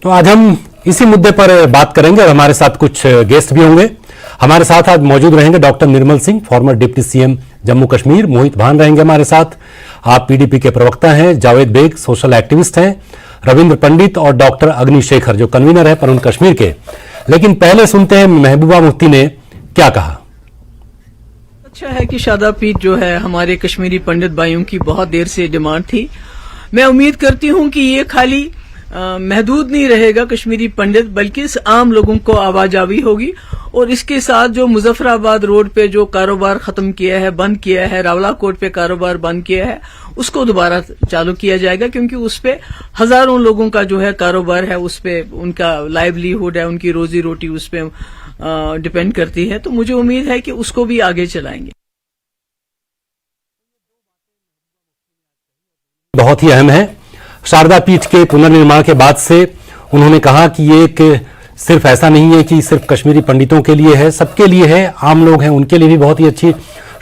तो आज हम इसी मुद्दे पर बात करेंगे और हमारे साथ कुछ गेस्ट भी होंगे। हमारे साथ आज मौजूद रहेंगे doctor Nirmal Singh, former deputy CM Jammu Kashmir. Mohit Bhan रहेंगे हमारे साथ, आप पीडीपी के प्रवक्ता हैं। जावेद बेग सोशल एक्टिविस्ट हैं। रविंद्र पंडित और डॉक्टर अग्नि शेखर जो कन्वीनर है परवीन कश्मीर के। लेकिन पहले सुनते हैं महबूबा मुफ्ती ने क्या कहा। अच्छा है कि शादा पीठ जो है हमारे कश्मीरी पंडित भाइयों की बहुत देर से डिमांड थी। मैं उम्मीद करती हूं कि ये खाली महदूद नहीं रहेगा कश्मीरी पंडित, बल्कि इस आम लोगों को आवाजावी होगी। और इसके साथ जो मुजफ्फराबाद रोड पे जो कारोबार खत्म किया है, बंद किया है, रावलाकोट पे कारोबार बंद किया है, उसको दोबारा चालू किया जाएगा, क्योंकि उस पे हजारों लोगों का जो है कारोबार है, उस पे उनका लाइवलीहुड है, उनकी रोजी रोटी उस पे डिपेंड करती है। तो मुझे उम्मीद है कि उसको भी आगे चलाएंगे। बहुत ही अहम है। शारदा पीठ के पुनर्निर्माण के बाद से उन्होंने कहा कि ये एक सिर्फ ऐसा नहीं है कि सिर्फ कश्मीरी पंडितों के लिए है, सबके लिए है, आम लोग हैं उनके लिए भी बहुत ही अच्छी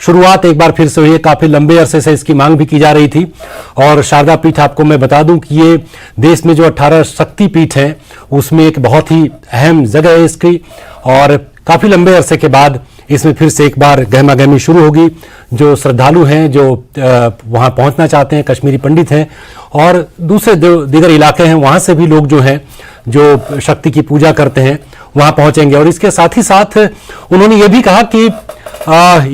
शुरुआत एक बार फिर से हुई है। काफी लंबे अरसे से इसकी मांग भी की जा रही थी। और शारदा पीठ, आपको मैं बता दूं कि ये देश में जो 18 शक्ति पीठ हैं उसमें एक बहुत ही अहम जगह है इसकी। और काफी लंबे अरसे के बाद इसमें फिर से एक बार गहमा गहमी शुरू होगी। जो श्रद्धालु हैं, जो वहां पहुंचना चाहते हैं, कश्मीरी पंडित हैं और दूसरे दीगर इलाके हैं, वहां से भी लोग जो हैं जो शक्ति की पूजा करते हैं वहां पहुंचेंगे। और इसके साथ ही साथ उन्होंने ये भी कहा कि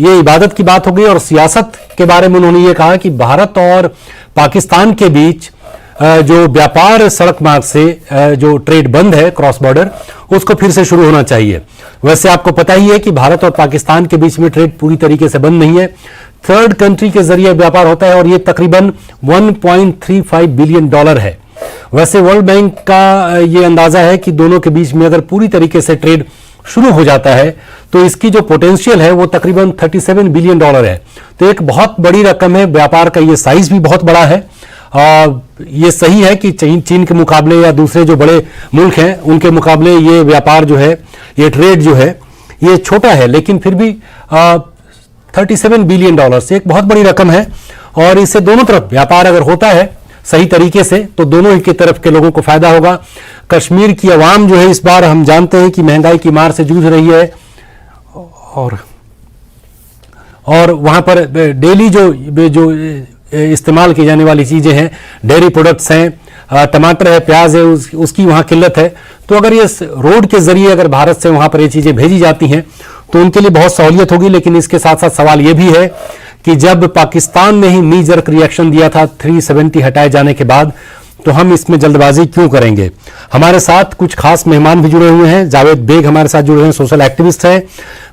ये इबादत की बात हो गई और सियासत के बारे में उन्होंने ये कहा कि भारत और पाकिस्तान के बीच जो व्यापार सड़क मार्ग से जो ट्रेड बंद है क्रॉस बॉर्डर, उसको फिर से शुरू होना चाहिए। वैसे आपको पता ही है कि भारत और पाकिस्तान के बीच में ट्रेड पूरी तरीके से बंद नहीं है। थर्ड कंट्री के जरिए व्यापार होता है और ये तकरीबन $1.35 बिलियन है। वैसे वर्ल्ड बैंक का ये अंदाजा है कि दोनों के बीच में अगर पूरी तरीके से ट्रेड शुरू हो जाता है तो इसकी जो पोटेंशियल है वो तकरीबन $37 बिलियन है। तो एक बहुत बड़ी रकम है। व्यापार का ये साइज भी बहुत बड़ा है। ये सही है कि चीन के मुकाबले या दूसरे जो बड़े मुल्क हैं उनके मुकाबले ये व्यापार जो है, ये ट्रेड जो है ये छोटा है, लेकिन फिर भी $37 बिलियन से एक बहुत बड़ी रकम है। और इससे दोनों तरफ व्यापार अगर होता है सही तरीके से तो दोनों ही की तरफ के लोगों को फायदा होगा। कश्मीर की आवाम जो है इस बार हम जानते हैं कि महंगाई की मार से जूझ रही है और वहां पर डेली जो इस्तेमाल की जाने वाली चीजें हैं, डेयरी प्रोडक्ट्स हैं, टमाटर है, प्याज है, उसकी वहां किल्लत है। तो अगर ये रोड के जरिए अगर भारत से वहां पर ये चीजें भेजी जाती हैं तो उनके लिए बहुत सहूलियत होगी। लेकिन इसके साथ साथ सवाल ये भी है कि जब पाकिस्तान ने ही नी जर्क रिएक्शन दिया था 370 हटाए जाने के बाद, तो हम इसमें जल्दबाजी क्यों करेंगे। हमारे साथ कुछ खास मेहमान भी जुड़े हुए हैं। जावेद बेग हमारे साथ जुड़े हुए हैं, सोशल एक्टिविस्ट हैं।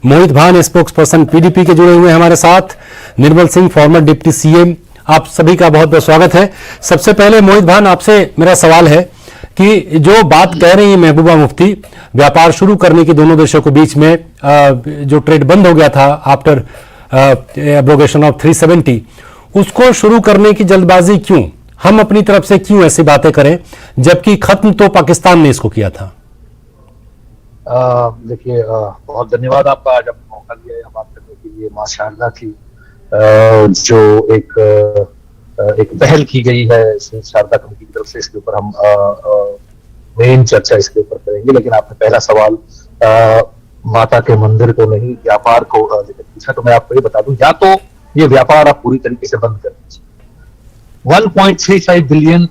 मोहित भान स्पोक्स पर्सन पीडीपी के जुड़े हुए हैं हमारे साथ। निर्मल सिंह फॉर्मर डिप्टी सीएम। आप सभी का बहुत बहुत स्वागत है। सबसे पहले मोहित भान, आपसे मेरा सवाल है कि जो बात कह रही है महबूबा मुफ्ती, व्यापार शुरू करने की दोनों देशों के बीच में जो ट्रेड बंद हो गया था आफ्टर एब्रोगेशन ऑफ 370, उसको शुरू करने की जल्दबाजी क्यों? हम अपनी तरफ से क्यों ऐसी बातें करें जबकि खत्म तो पाकिस्तान ने इसको किया था? देखिए, बहुत धन्यवाद आपका आज आपको मौका दिया है बात करने के लिए। मां शारदा की जो एक पहल की गई है शारदा कमेटी की तरफ से, इसके ऊपर हम मेन चर्चा इसके ऊपर करेंगे। लेकिन आपने पहला सवाल माता के मंदिर को नहीं, व्यापार को लेकर पूछा, तो मैं आपको ये बता दूं, या तो ये व्यापार आप पूरी तरीके से बंद कर दीजिए। $1.35 बिलियन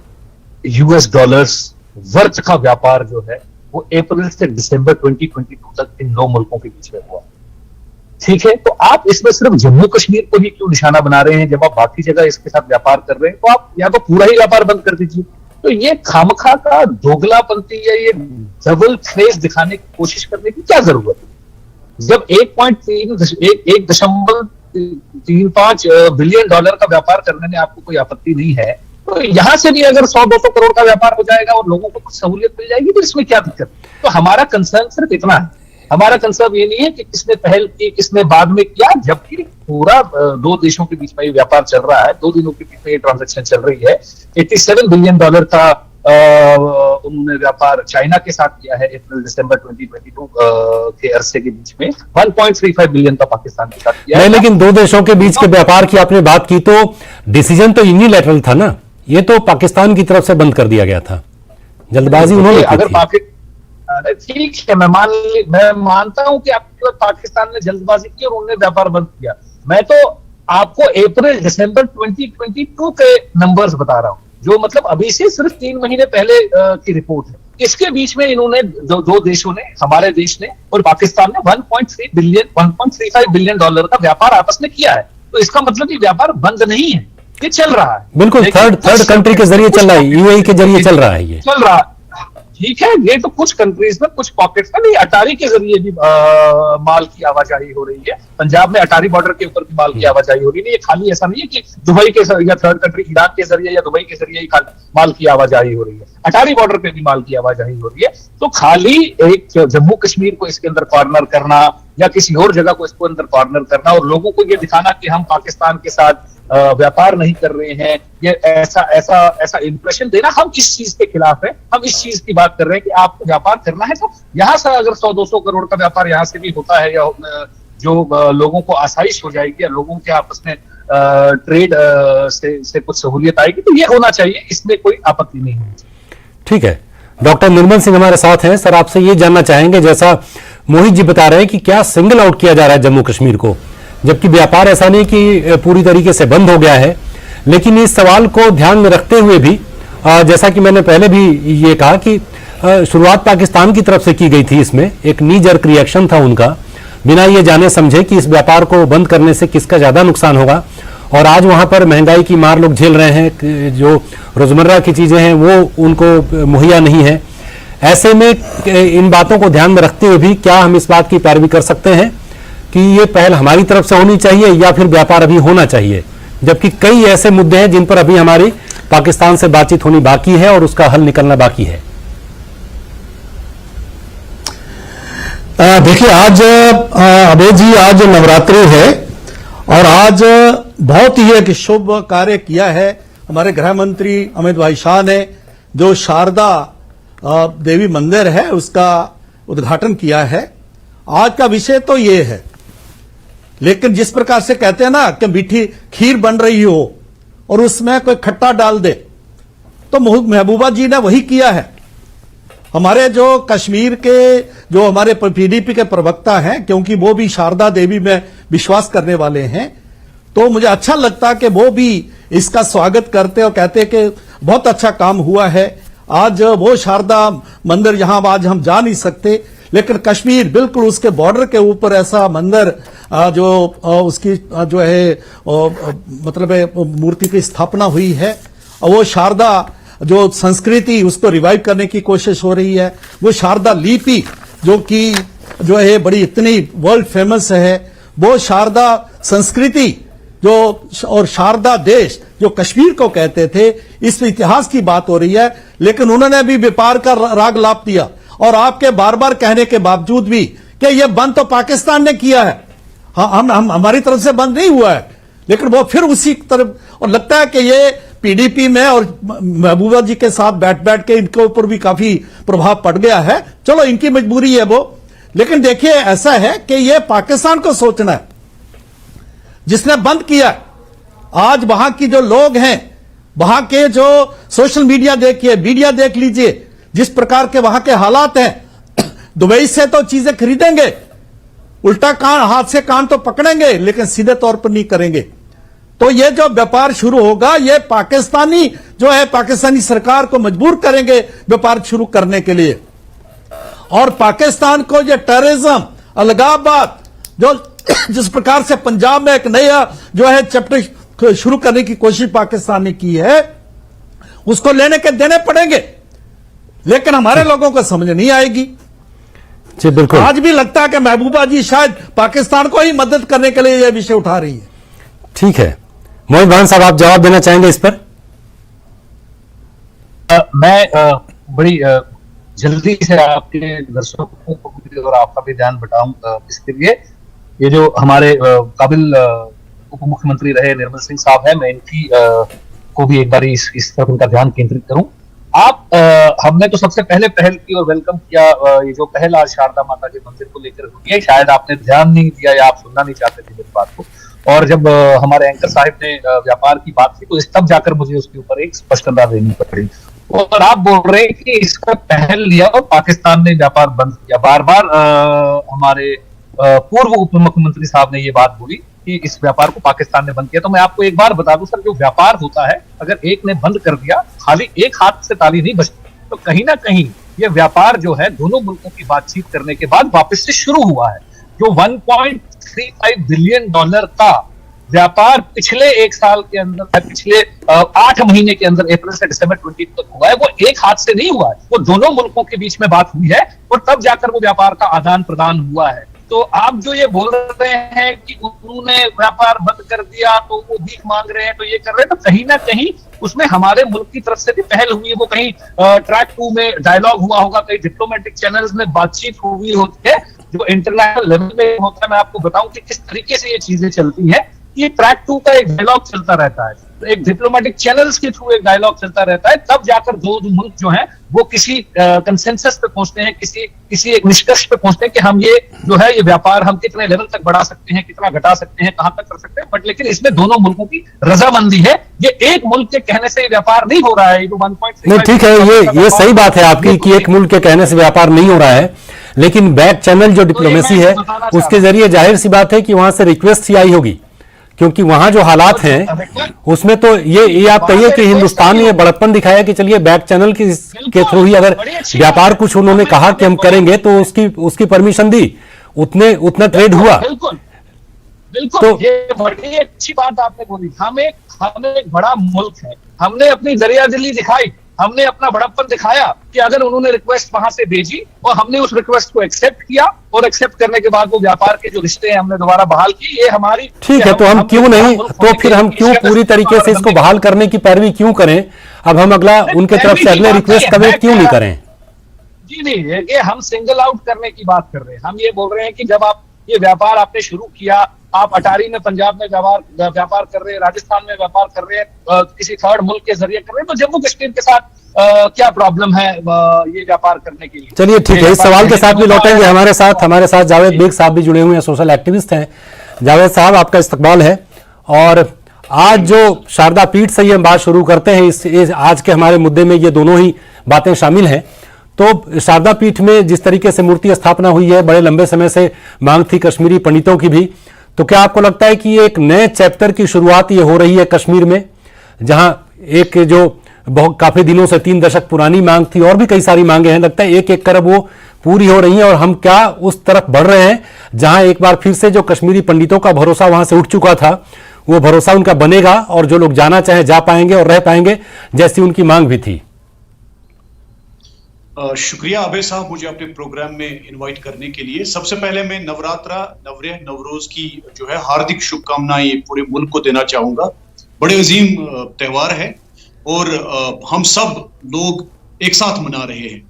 वर्थ का व्यापार जो है वो अप्रैल से दिसंबर 2022 तक इन 2 मुल्कों के बीच में हुआ। ठीक है, तो आप इसमें सिर्फ जम्मू कश्मीर को ही क्यों निशाना बना रहे हैं जब आप बाकी जगह इसके साथ व्यापार कर रहे हैं? तो आप या तो पूरा ही व्यापार बंद कर दीजिए। तो ये खामखा का दोगलापंती या ये डबल फेस दिखाने की कोशिश करने की क्या जरूरत है? जब 1.35 बिलियन डॉलर का व्यापार करने में आपको कोई आपत्ति नहीं है, तो यहां से भी अगर 100-200 करोड़ का व्यापार हो जाएगा और लोगों को कुछ सहूलियत मिल जाएगी, तो इसमें क्या दिक्कत? तो हमारा कंसर्न सिर्फ इतना है। हमारा कंसर्न ये नहीं है कि किसने पहल की, किसने बाद में किया, जबकि पूरा 2 देशों के बीच में ये व्यापार चल रहा है, 2 दिनों के बीच में ये ट्रांजैक्शन चल रही है। $87 बिलियन का उन्होंने व्यापार चाइना के साथ किया है अप्रैल दिसंबर 2022 के अरसे के बीच में। 1.35 बिलियन का पाकिस्तान के साथ किया है। लेकिन 2 देशों के बीच के व्यापार की आपने बात की, तो डिसीजन तो यूनिलैटरल था ना, ये तो पाकिस्तान की तरफ से बंद कर दिया गया था। जल्दबाजी उन्होंने की अगर थी। ठीक है, मैं मानता हूं कि आपके पाकिस्तान ने जल्दबाजी की और उन्होंने व्यापार बंद किया। मैं तो आपको अप्रैल दिसंबर 2022 के नंबर्स बता रहा हूं, जो मतलब अभी से सिर्फ 3 महीने पहले की रिपोर्ट है। इसके बीच में इन्होंने दो देशों ने, हमारे देश ने और पाकिस्तान ने 1.35 बिलियन डॉलर का व्यापार आपस में किया है। तो इसका मतलब ये व्यापार बंद नहीं है, ये चल रहा है। बिल्कुल थर्ड कंट्री के जरिए चल रहा है, यूएई के जरिए चल रहा है, ये चल रहा है। ठीक है, ये तो कुछ कंट्रीज में, कुछ पॉकेट्स में नहीं, अटारी के जरिए भी माल की आवाजाही हो रही है। पंजाब में अटारी बॉर्डर के ऊपर भी माल की आवाजाही हो रही है। ये खाली ऐसा नहीं है कि दुबई के या थर्ड कंट्री ईरान के जरिए या दुबई के जरिए ही माल की आवाजाही हो रही है। अटारी बॉर्डर पे भी माल की आवाजाही हो रही है। तो खाली एक जम्मू कश्मीर को इसके अंदर कॉर्नर करना या किसी और जगह को इसको अंदर कॉर्नर करना और लोगों को ये दिखाना कि हम पाकिस्तान के साथ व्यापार नहीं कर रहे हैं, ये ऐसा इंप्रेशन देना, हम इस चीज के खिलाफ है। हम इस चीज की बात कर रहे हैं कि आपको व्यापार करना है तो यहां से अगर 100-200 करोड़ का व्यापार यहां से भी होता है, या जो लोगों को आसाइश हो जाएगी या लोगों के आपस में ट्रेड से कुछ सहूलियत आएगी, तो ये होना चाहिए, इसमें कोई आपत्ति नहीं होगी। ठीक है, डॉक्टर निर्मल सिंह हमारे साथ हैं। सर, आपसे ये जानना चाहेंगे, जैसा मोहित जी बता रहे हैं कि क्या सिंगल आउट किया जा रहा है जम्मू कश्मीर को, जबकि व्यापार ऐसा नहीं कि पूरी तरीके से बंद हो गया है। लेकिन इस सवाल को ध्यान में रखते हुए भी, जैसा कि मैंने पहले भी ये कहा कि शुरुआत पाकिस्तान की तरफ से की गई थी, इसमें एक नी जर्क रिएक्शन था उनका, बिना ये जाने समझे कि इस व्यापार को बंद करने से किसका ज्यादा नुकसान होगा। और आज वहां पर महंगाई की मार लोग झेल रहे हैं, जो रोजमर्रा की चीजें हैं वो उनको मुहैया नहीं है। ऐसे में इन बातों को ध्यान में रखते हुए भी क्या हम इस बात की पैरवी कर सकते हैं कि ये पहल हमारी तरफ से होनी चाहिए या फिर व्यापार अभी होना चाहिए, जबकि कई ऐसे मुद्दे हैं जिन पर अभी हमारी पाकिस्तान से बातचीत होनी बाकी है और उसका हल निकलना बाकी है? देखिए, आज अभय जी, आज नवरात्रि है और आज बहुत ही एक शुभ कार्य किया है हमारे गृह मंत्री अमित भाई शाह ने, जो शारदा देवी मंदिर है उसका उद्घाटन किया है। आज का विषय तो ये है, लेकिन जिस प्रकार से कहते हैं ना कि मीठी खीर बन रही हो और उसमें कोई खट्टा डाल दे, तो महबूबा जी ने वही किया है। हमारे जो कश्मीर के जो हमारे पीडीपी के प्रवक्ता हैं, क्योंकि वो भी शारदा देवी में विश्वास करने वाले हैं, तो मुझे अच्छा लगता कि वो भी इसका स्वागत करते और कहते कि बहुत अच्छा काम हुआ है। आज वो शारदा मंदिर यहां आज हम जा नहीं सकते, लेकिन कश्मीर बिल्कुल उसके बॉर्डर के ऊपर ऐसा मंदिर जो उसकी जो है मतलब मूर्ति की स्थापना हुई है, और वो शारदा जो संस्कृति उसको रिवाइव करने की कोशिश हो रही है। वो शारदा लिपि जो कि जो है बड़ी इतनी वर्ल्ड फेमस है, वो शारदा संस्कृति जो और शारदा देश जो कश्मीर को कहते थे, इस इतिहास की बात हो रही है। लेकिन उन्होंने भी व्यापार का राग लाप दिया, और आपके बार बार कहने के बावजूद भी कि यह बंद तो पाकिस्तान ने किया है, हम हमारी तरफ से बंद नहीं हुआ है, लेकिन वो फिर उसी तरफ, और लगता है कि ये पीडीपी में और महबूबा जी के साथ बैठ बैठ के इनके ऊपर भी काफी प्रभाव पड़ गया है। चलो, इनकी मजबूरी है वो, लेकिन देखिए ऐसा है कि ये पाकिस्तान को सोचना है जिसने बंद किया। आज वहां की जो लोग हैं, वहां के जो सोशल मीडिया देखिए, मीडिया देख लीजिए, जिस प्रकार के वहां के हालात हैं, दुबई से तो चीजें खरीदेंगे, उल्टा कान हाथ से कान तो पकड़ेंगे, लेकिन सीधे तौर पर नहीं करेंगे। तो ये जो व्यापार शुरू होगा, ये पाकिस्तानी जो है, पाकिस्तानी सरकार को मजबूर करेंगे व्यापार शुरू करने के लिए। और पाकिस्तान को ये टेररिज्म, अलगाववाद, जो जिस प्रकार से पंजाब में एक नया जो है चैप्टर शुरू करने की कोशिश पाकिस्तान ने की है, उसको लेने के देने पड़ेंगे, लेकिन हमारे लोगों को समझ नहीं आएगी। जी बिल्कुल। आज भी लगता है कि महबूबा जी शायद पाकिस्तान को ही मदद करने के लिए यह विषय उठा रही है। ठीक है, मोहित भान साहब, आप जवाब देना चाहेंगे इस पर? मैं बड़ी जल्दी से आपके दर्शकों को और आपका भी ध्यान बटाऊं इसके लिए। ये जो हमारे काबिल उप मुख्यमंत्री रहे निर्मल सिंह साहब हैं, मैं इनकी को भी एक बार इस तरफ इनका ध्यान केंद्रित करूं। हमने तो सबसे पहले पहल की और वेलकम किया ये जो पहल आज शारदा माता के मंदिर को लेकर हुई है। शायद आपने ध्यान नहीं दिया या आप सुनना नहीं चाहते थे मेरी बात को, और जब हमारे एंकर साहब ने व्यापार की बात की तो तब जाकर मुझे उसके ऊपर एक स्पष्टता देनी पड़ी। और आप बोल रहे हैं कि इसका पहल लिया और पाकिस्तान ने व्यापार बंद किया। बार बार हमारे पूर्व उप मुख्यमंत्री साहब ने ये बात बोली कि इस व्यापार को पाकिस्तान ने बंद किया। तो मैं आपको एक बार बता दूं सर, जो व्यापार होता है अगर एक ने बंद कर दिया, खाली एक हाथ से ताली नहीं बजती। तो कहीं ना कहीं ये व्यापार जो है दोनों मुल्कों की बातचीत करने के बाद वापस से शुरू हुआ है। जो 1.35 बिलियन डॉलर का व्यापार पिछले एक साल के अंदर, पिछले 8 महीने के अंदर, अप्रैल से दिसंबर 20 तक हुआ है, वो एक हाथ से नहीं हुआ है, वो दोनों मुल्कों के बीच में बात हुई है और तब जाकर वो व्यापार का आदान प्रदान हुआ है। तो आप जो ये बोल रहे हैं कि उन्होंने व्यापार बंद कर दिया तो वो भीख मांग रहे हैं, तो ये कर रहे हैं, तो कहीं ना कहीं उसमें हमारे मुल्क की तरफ से भी पहल हुई है। वो कहीं ट्रैक 2 में डायलॉग हुआ होगा, कहीं डिप्लोमेटिक चैनल्स में बातचीत हुई होती है, जो इंटरनेशनल लेवल में होता है। मैं आपको बताऊं कि किस तरीके से ये चीजें चलती है। ये ट्रैक 2 का एक डायलॉग चलता रहता है, तो एक डिप्लोमेटिक चैनल्स के थ्रू एक डायलॉग चलता रहता है, तब जाकर दो मुल्क जो हैं वो किसी कंसेंसस पे पहुंचते हैं, किसी एक निष्कर्ष पे पहुंचते हैं कि हम ये जो है ये व्यापार हम कितने लेवल तक बढ़ा सकते हैं, कितना घटा सकते हैं, कहां तक कर सकते हैं। बट लेकिन इसमें दोनों मुल्कों की रजामंदी है। ये एक मुल्क के कहने से व्यापार नहीं हो रहा है। जो 1.35 नहीं, ठीक है, ये सही बात है आपकी कि एक मुल्क के कहने से व्यापार नहीं हो रहा है, लेकिन बैक चैनल जो डिप्लोमेसी है उसके जरिए जाहिर सी बात है कि वहां से रिक्वेस्ट ही आई होगी, क्योंकि वहां जो हालात हैं उसमें तो ये आप कहिए कि हिंदुस्तान ने बड़प्पन दिखाया कि चलिए बैक चैनल के थ्रू ही अगर व्यापार कुछ उन्होंने कहा कि हम करेंगे तो उसकी परमिशन दी, उतना ट्रेड हुआ। बिल्कुल बिल्कुल, तो ये बड़ी अच्छी बात आपने बोली। हम एक बड़ा मुल्क है, हमने अपनी दरियादिली दिखाई, हमने अपना बड़प्पन दिखाया कि अगर उन्होंने रिक्वेस्ट वहां से भेजी और हमने उस रिक्वेस्ट को एक्सेप्ट किया और एक्सेप्ट करने के बाद वो व्यापार के जो रिश्ते हैं हमने दोबारा बहाल की। ये हमारी ठीक है, तो हम क्यों नहीं, तो फिर हम क्यों पूरी तरीके से इसको बहाल करने की पैरवी क्यों करें? अब हम अगला उनके तरफ से अगले रिक्वेस्ट का वेट क्यों नहीं करें? जी नहीं, ये हम सिंगल आउट करने की बात कर रहे हैं। हम ये बोल रहे हैं कि जब आप ये व्यापार आपने शुरू किया, आप अटारी में पंजाब में व्यापार कर रहे हैं, राजस्थान में व्यापार कर रहे हैं, किसी थर्ड मुल्क के जरिए कर रहे हैं, तो जम्मू कश्मीर के साथ क्या प्रॉब्लम है ये व्यापार करने के लिए? चलिए ठीक है, इस सवाल के साथ भी लौटेंगे। हमारे साथ जावेद बेग साहब भी जुड़े हुए हैं, सोशल एक्टिविस्ट हैं। जावेद साहब, आपका इस्तकबाल है। और आज जो शारदा पीठ से ही हम बात शुरू करते हैं, इस आज के हमारे मुद्दे में ये दोनों ही बातें शामिल हैं। तो शारदा पीठ में जिस तरीके से मूर्ति स्थापना हुई है, बड़े लंबे समय से मांग थी कश्मीरी पंडितों की भी, तो क्या आपको लगता है कि एक नए चैप्टर की शुरुआत ये हो रही है कश्मीर में, जहां एक जो बहुत काफी दिनों से 3 दशक पुरानी मांग थी, और भी कई सारी मांगे हैं, लगता है एक एक कर वो पूरी हो रही हैं, और हम क्या उस तरफ बढ़ रहे हैं जहां एक बार फिर से जो कश्मीरी पंडितों का भरोसा वहां से उठ चुका था, वो भरोसा उनका बनेगा और जो लोग जाना चाहे जा पाएंगे और रह पाएंगे जैसी उनकी मांग भी थी। शुक्रिया अभय साहब, मुझे अपने प्रोग्राम में इनवाइट करने के लिए। सबसे पहले मैं नवरोज की जो है हार्दिक शुभकामनाएं पूरे मुल्क को देना चाहूंगा। बड़े अजीम त्योहार है और हम सब लोग एक साथ मना रहे हैं।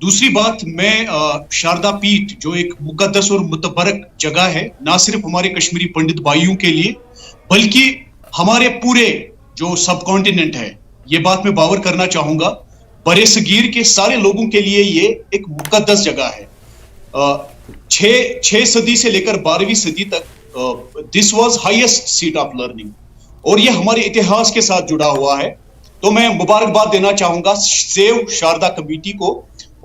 दूसरी बात, मैं शारदा पीठ जो एक मुकद्दस और मुतबरक जगह है, ना सिर्फ हमारे कश्मीरी पंडित भाइयों के लिए बल्कि हमारे पूरे जो सब कॉन्टिनेंट है, ये बात मैं बावर करना चाहूंगा, बरे सगीर के सारे लोगों के लिए ये एक मुकद्दस जगह है। 6 सदी से लेकर 12वीं सदी तक this was highest seat of learning, और ये हमारे इतिहास के साथ जुड़ा हुआ है। तो मैं मुबारकबाद देना चाहूंगा सेव शारदा कमेटी को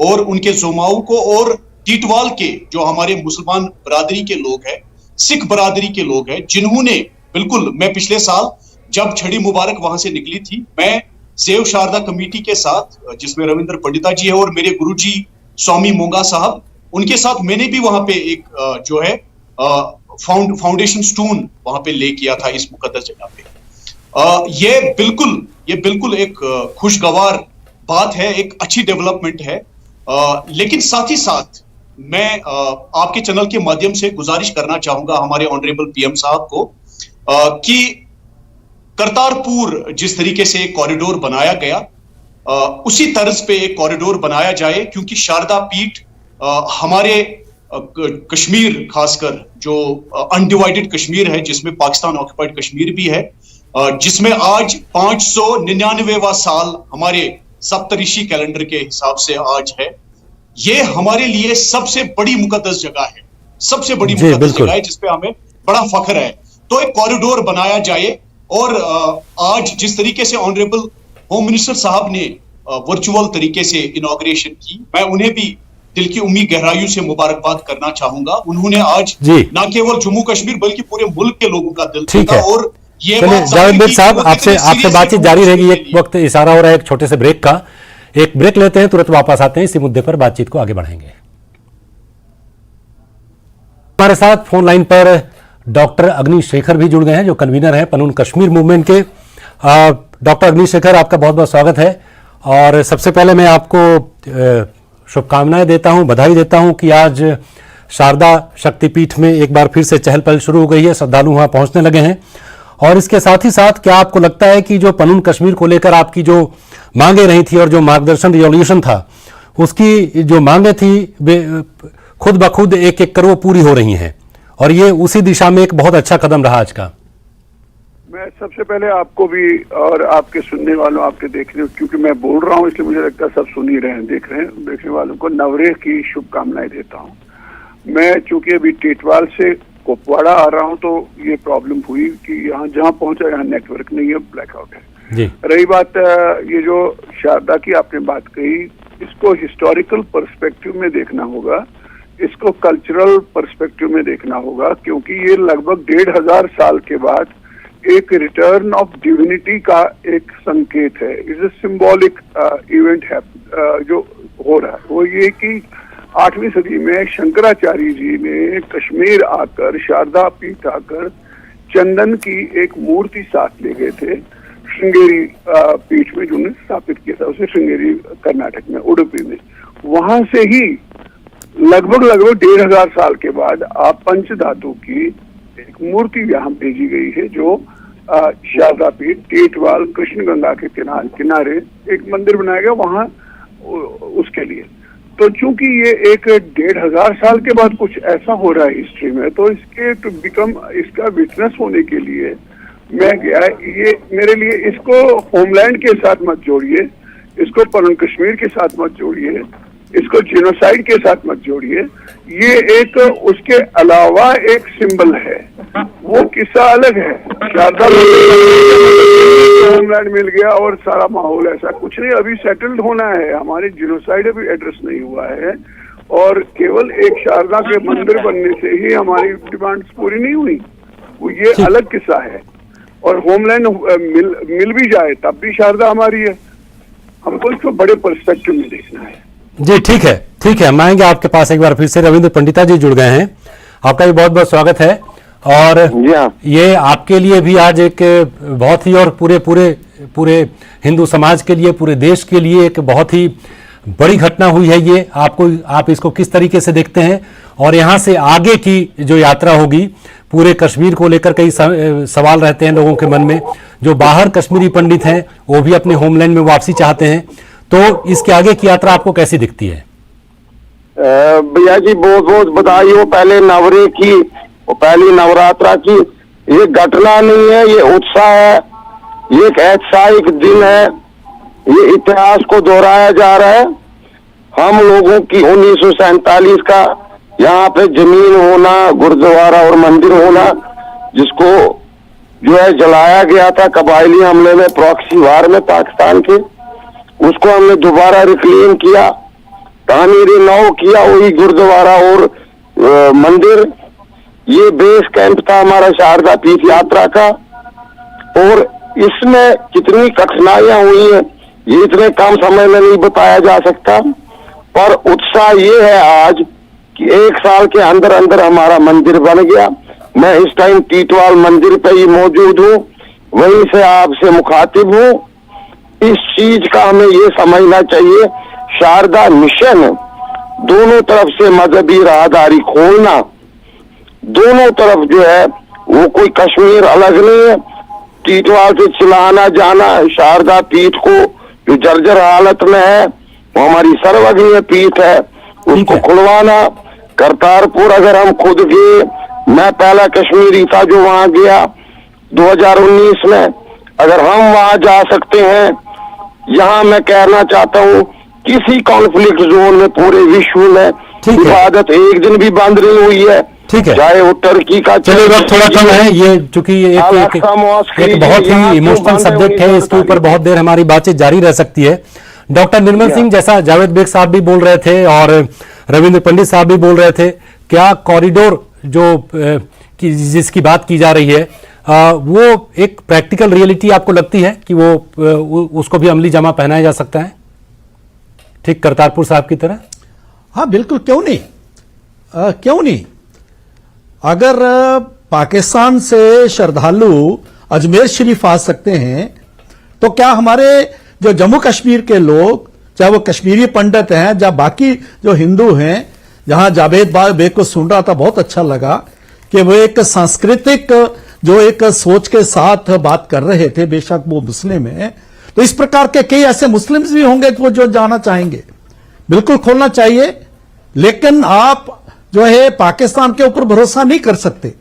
और उनके जोमाऊ को, और टीटवाल के जो हमारे मुसलमान बरादरी के लोग हैं, सिख बरादरी के लोग हैं, जिन्होंने बिल्कुल, मैं पिछले साल जब छड़ी मुबारक वहां से निकली थी, मैं सेव शारदा कमेटी के साथ, जिसमें रविंद्र पंडिता जी है और मेरे गुरुजी स्वामी मोंगा साहब, उनके साथ मैंने भी वहां पे एक जो है फाउंडेशन स्टोन वहां पे ले किया था इस मुकद्दस जगह पे। ये बिल्कुल एक खुशगवार बात है, एक अच्छी डेवलपमेंट है। लेकिन साथ ही साथ मैं आपके चैनल के माध्यम से गुजारिश करना चाहूंगा हमारे ऑनरेबल पीएम साहब को कि करतारपुर जिस तरीके से एक कॉरिडोर बनाया गया, उसी तर्ज पे एक कॉरिडोर बनाया जाए, क्योंकि शारदा पीठ हमारे कश्मीर, खासकर जो अनडिवाइडेड कश्मीर है, जिसमें पाकिस्तान ऑक्युपाइड कश्मीर भी है, जिसमें आज 599वां साल हमारे सप्तऋषि कैलेंडर के हिसाब से आज है। ये हमारे लिए सबसे बड़ी मुकद्दस जगह है, सबसे बड़ी मुकद्दस जगह है, जिसपे हमें बड़ा फख्र है। तो एक कॉरिडोर बनाया जाए, और आज जिस तरीके से ऑनरेबल होम मिनिस्टर साहब ने वर्चुअल तरीके से इनॉग्रेशन की। मैं उन्हें भी दिल की उम्मीद गहराइयों से मुबारकबाद करना चाहूंगा। उन्होंने आज न केवल जम्मू कश्मीर बल्कि पूरे मुल्क के लोगों का दिल जीता। और ये बात जावेद बेग साहब, आपसे बातचीत जारी रहेगी। एक वक्त इशारा हो रहा है एक छोटे से ब्रेक का, एक ब्रेक लेते हैं, तुरंत वापस आते हैं, इसी मुद्दे पर बातचीत को आगे बढ़ाएंगे। हमारे साथ फोन लाइन पर डॉक्टर अग्निशेखर भी जुड़ गए हैं, जो कन्वीनर हैं पनून कश्मीर मूवमेंट के। डॉक्टर अग्निशेखर, आपका बहुत बहुत स्वागत है। और सबसे पहले मैं आपको शुभकामनाएं देता हूं, बधाई देता हूं कि आज शारदा शक्तिपीठ में एक बार फिर से चहल पहल शुरू हो गई है, श्रद्धालु वहां पहुंचने लगे हैं। और इसके साथ ही साथ क्या आपको लगता है कि जो पनून कश्मीर को लेकर आपकी जो मांगे रही थी और जो मार्गदर्शन रिजोल्यूशन था, उसकी जो मांगे थी वे खुद ब खुद एक एक कर वो पूरी हो रही हैं, और ये उसी दिशा में एक बहुत अच्छा कदम रहा आज का। मैं सबसे पहले आपको भी और आपके सुनने वालों, आपके देखने, क्योंकि मैं बोल रहा हूँ इसलिए मुझे लगता है सब सुन ही रहे हैं, देख रहे हैं, देखने वालों को नवरेह की शुभकामनाएं देता हूँ। मैं चूंकि अभी टेटवाल से कुपवाड़ा आ रहा हूँ, तो ये प्रॉब्लम हुई कि यहाँ जहाँ पहुंचा यहाँ नेटवर्क नहीं है, ब्लैकआउट है जी। रही बात ये जो शारदा की आपने बात कही, इसको हिस्टोरिकल पर्सपेक्टिव में देखना होगा, इसको कल्चरल पर्सपेक्टिव में देखना होगा, क्योंकि ये लगभग 1500 साल के बाद एक रिटर्न ऑफ डिविनिटी का एक संकेत है। इज ए सिंबॉलिक इवेंट है जो हो रहा है। वो ये कि 8वीं सदी में शंकराचार्य जी ने कश्मीर आकर, शारदा पीठ आकर चंदन की एक मूर्ति साथ ले गए थे श्रृंगेरी पीठ में, जो उन्होंने स्थापित किया था उसे श्रृंगेरी कर्नाटक में, उडुपी में। वहां से ही लगभग 1500 साल के बाद आप पंचधातु की एक मूर्ति यहाँ भेजी गई है, जो शारदा पीठ टेटवाल कृष्ण गंगा के किनारे एक मंदिर बनाया गया वहां उसके लिए। तो चूंकि ये एक 1500 साल के बाद कुछ ऐसा हो रहा है हिस्ट्री में, तो इसके टू बिकम, इसका विटनेस होने के लिए मैं गया। ये मेरे लिए, इसको होमलैंड के साथ मत जोड़िए, इसको पनून कश्मीर के साथ मत जोड़िए, इसको जेनोसाइड के साथ मत जोड़िए। ये एक उसके अलावा एक सिंबल है, वो किस्सा अलग है। शारदा होमलैंड मिल गया और सारा माहौल ऐसा कुछ नहीं, अभी सेटल्ड होना है। हमारे जेनोसाइड अभी एड्रेस नहीं हुआ है, और केवल एक शारदा के मंदिर बनने से ही हमारी डिमांड्स पूरी नहीं हुई, वो ये अलग किस्सा है। और होमलैंड मिल भी जाए तब भी शारदा हमारी है, हमको इसको बड़े पर्सपेक्टिव में देखना है। जी ठीक है, ठीक है, हम आएंगे आपके पास एक बार फिर से। रविंद्र पंडिता जी जुड़ गए हैं, आपका भी बहुत बहुत स्वागत है। और ये आपके लिए भी आज एक बहुत ही, और पूरे हिंदू समाज के लिए, पूरे देश के लिए एक बहुत ही बड़ी घटना हुई है ये। आप इसको किस तरीके से देखते हैं, और यहाँ से आगे की जो यात्रा होगी, पूरे कश्मीर को लेकर कई सवाल रहते हैं लोगों के मन में। जो बाहर कश्मीरी पंडित हैं वो भी अपने होमलैंड में वापसी चाहते हैं, तो इसके आगे की यात्रा आपको कैसी दिखती है? भैया जी बहुत बहुत बधाई हो पहले नवरेह की, पहली नवरात्रा की। ये घटना नहीं है, ये उत्साह है, ये एक ऐतिहासिक दिन है, ये इतिहास को दोहराया जा रहा है। हम लोगों की 1947 का यहाँ पे जमीन होना, गुरुद्वारा और मंदिर होना, जिसको जो है जलाया गया था कबायली हमले में, प्रॉक्सी वार में पाकिस्तान के, उसको हमने दोबारा रिक्लेम किया, तामीर नौ किया, वही गुरुद्वारा और मंदिर। ये बेस कैंप था हमारा शारदा पीठ यात्रा का, और इसमें कितनी कठिनाइयां हुई हैं ये इतने कम समय में नहीं बताया जा सकता। पर उत्साह ये है आज कि 1 साल के अंदर अंदर हमारा मंदिर बन गया। मैं इस टाइम टीटवाल मंदिर पे ही मौजूद हूँ, वहीं से आपसे मुखातिब हूँ। इस चीज का हमें ये समझना चाहिए, शारदा मिशन दोनों तरफ से मजहबी राहदारी खोलना, दोनों तरफ जो है वो कोई कश्मीर अलग नहीं है। टीटवाल से चिलाना जाना शारदा पीठ को जो जर्जर हालत में है, वो हमारी सर्वज्ञ पीठ है, उसको खुलवाना। करतारपुर अगर हम खुद गए, मैं पहला कश्मीरी था जो वहां गया 2019 में, अगर हम वहां जा सकते हैं, यहाँ मैं कहना चाहता हूँ किसी कॉन्फ्लिक्ट जोन में पूरे विश्व में इबादत एक दिन भी बंद नहीं हुई है। ठीक है, चाहे वो टर्की का, चलिए वक्त थोड़ा कम है, ये चूंकि एक बहुत ही इमोशनल सब्जेक्ट है, इसके ऊपर बहुत देर हमारी बातचीत जारी रह सकती है। डॉक्टर निर्मल सिंह, जैसा जावेद बेग साहब भी बोल रहे थे और रविंद्र पंडित साहब भी बोल रहे थे, क्या कॉरिडोर जो जिसकी बात की जा रही है वो एक प्रैक्टिकल रियलिटी आपको लगती है कि वो उसको भी अमली जामा पहनाया जा सकता है ठीक करतारपुर साहब की तरह? हाँ बिल्कुल, क्यों नहीं, क्यों नहीं। अगर पाकिस्तान से श्रद्धालु अजमेर शरीफ आ सकते हैं तो क्या हमारे जो जम्मू कश्मीर के लोग, चाहे वो कश्मीरी पंडित हैं, या बाकी जो हिंदू हैं, जहां जावेद बेग को सुन रहा था बहुत अच्छा लगा कि वो एक सांस्कृतिक जो एक सोच के साथ बात कर रहे थे, बेशक वो मुस्लिम है, तो इस प्रकार के कई ऐसे मुस्लिम्स भी होंगे वो जो जाना चाहेंगे, बिल्कुल खोलना चाहिए। लेकिन आप जो है पाकिस्तान के ऊपर भरोसा नहीं कर सकते।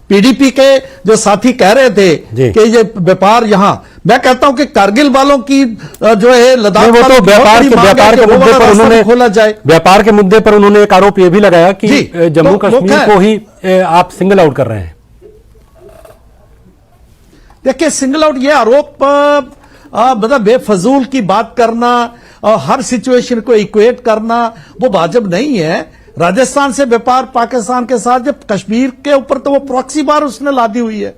पीडीपी के जो साथी कह रहे थे कि ये व्यापार, यहां मैं कहता हूं कि कारगिल वालों की जो है लद्दाख वो तो व्यापार के मुद्दे पर उन्होंने खोला जाए, व्यापार के मुद्दे पर उन्होंने एक आरोप यह भी लगाया कि जम्मू कश्मीर को ही आप सिंगल आउट कर रहे हैं। देखिए, सिंगल आउट ये आरोप मतलब बेफजूल की बात करना, हर सिचुएशन को इक्वेट करना वो वाजिब नहीं है। राजस्थान से व्यापार पाकिस्तान के साथ, जब कश्मीर के ऊपर तो वो प्रॉक्सी बार उसने लादी हुई है,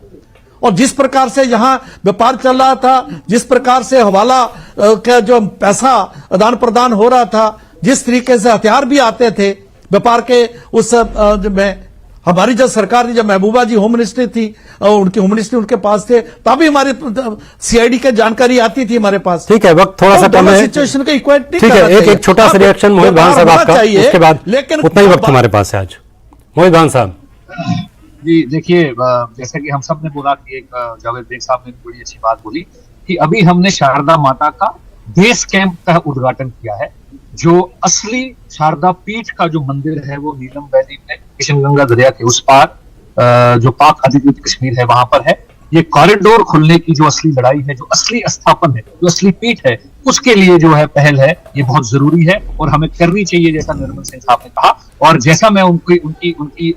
और जिस प्रकार से यहां व्यापार चल रहा था, जिस प्रकार से हवाला का जो पैसा आदान प्रदान हो रहा था, जिस तरीके से हथियार भी आते थे व्यापार के उस में, हमारी जब सरकार, जब महबूबा जी होम मिनिस्ट्री थी, उनकी होम मिनिस्ट्री उनके पास थे, तभी हमारी सीआईडी की जानकारी आती थी हमारे पास। ठीक है, वक्त थोड़ा सा कम है, सिचुएशन को इक्वेट नहीं ठीक है। एक छोटा सा रिएक्शन मोहित भान साहब आपका, उसके बाद उतना ही वक्त हमारे पास है आज। मोहित भान साहब जी, देखिए, जैसा कि हम सब ने बोला कि एक जावेद बेग साहब ने बड़ी अच्छी बात बोली कि अभी हमने शारदा माता का बेस कैंप का उद्घाटन किया है। जो असली शारदा पीठ का जो मंदिर है वो नीलम वैली में किशनगंगा दरिया के उस पार जो पाक अधिकृत कश्मीर है वहां पर है। ये कॉरिडोर खुलने की जो असली लड़ाई है, जो असली स्थापन है, जो असली पीठ है, उसके लिए जो है पहल है, ये बहुत जरूरी है और हमें करनी चाहिए, जैसा निर्मल सिंह साहब ने कहा। और जैसा मैं उनकी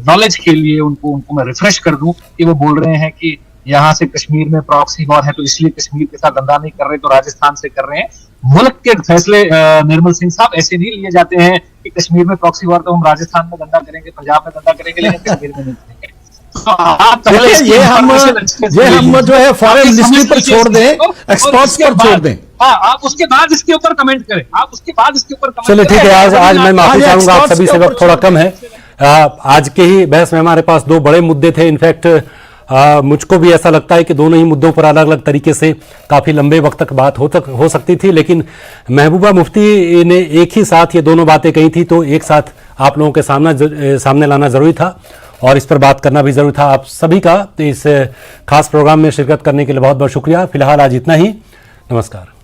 नॉलेज के लिए उनको मैं रिफ्रेश कर दूं कि वो बोल रहे हैं कि यहाँ से कश्मीर में प्रॉक्सी वॉर है तो इसलिए कश्मीर के साथ धंधा नहीं कर रहे, तो राजस्थान से कर रहे हैं। मुल्क के फैसले निर्मल सिंह साहब ऐसे नहीं लिए जाते हैं कि कश्मीर में प्रॉक्सी वॉर तो हम राजस्थान में धंधा करेंगे, पंजाब में धंधा करेंगे, लेकिन कश्मीर में नहीं करेंगे। तो आप पहले ये हम जो है फॉरेन मिनिस्ट्री पर छोड़ दें, एक्सपर्ट्स पर छोड़ दें। हाँ, आप उसके बाद इसके ऊपर कमेंट करें, आप उसके बाद इसके ऊपर कमेंट चलिए, ठीक है। आज मैं माफी चाहूंगा आप सभी से, वक्त थोड़ा कम है। आज के ही बहस में हमारे पास दो बड़े मुद्दे थे। इनफैक्ट मुझको भी ऐसा लगता है कि दोनों ही मुद्दों पर अलग अलग तरीके से काफी लंबे वक्त तक बात हो सकती थी, लेकिन महबूबा मुफ्ती ने एक ही साथ ये दोनों बातें कही थी, तो एक साथ आप लोगों के सामने लाना जरूरी था और इस पर बात करना भी जरूरी था। आप सभी का इस खास प्रोग्राम में शिरकत करने के लिए बहुत बहुत शुक्रिया। फिलहाल आज इतना ही, नमस्कार।